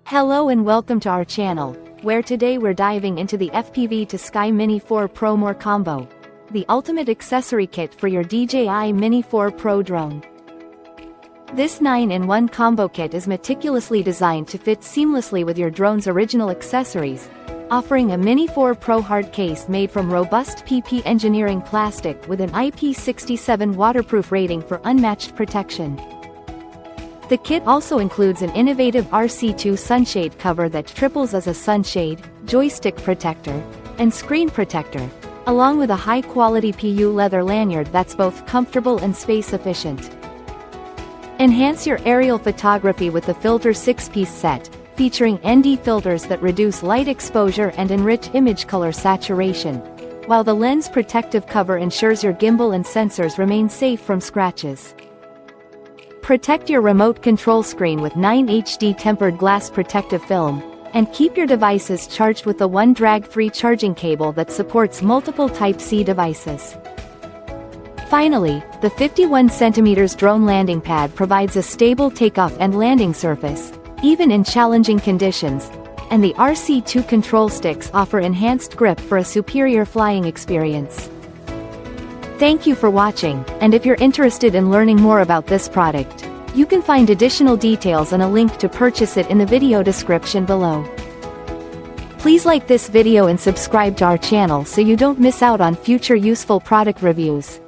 Hello and welcome to our channel, where today we're diving into the FPVtosky Mini 4 Pro More Combo, the ultimate accessory kit for your DJI Mini 4 Pro drone. This 9-in-1 combo kit is meticulously designed to fit seamlessly with your drone's original accessories, offering a Mini 4 Pro hard case made from robust PP engineering plastic with an IP67 waterproof rating for unmatched protection. The kit also includes an innovative RC2 sunshade cover that triples as a sunshade, joystick protector, and screen protector, along with a high-quality PU leather lanyard that's both comfortable and space-efficient. Enhance your aerial photography with the Filter 6-piece set, featuring ND filters that reduce light exposure and enrich image color saturation, while the lens protective cover ensures your gimbal and sensors remain safe from scratches. Protect your remote control screen with 9HD tempered glass protective film, and keep your devices charged with the one drag-free charging cable that supports multiple Type-C devices. Finally, the 51 cm drone landing pad provides a stable takeoff and landing surface, even in challenging conditions, and the RC2 control sticks offer enhanced grip for a superior flying experience. Thank you for watching, and if you're interested in learning more about this product, you can find additional details and a link to purchase it in the video description below. Please like this video and subscribe to our channel so you don't miss out on future useful product reviews.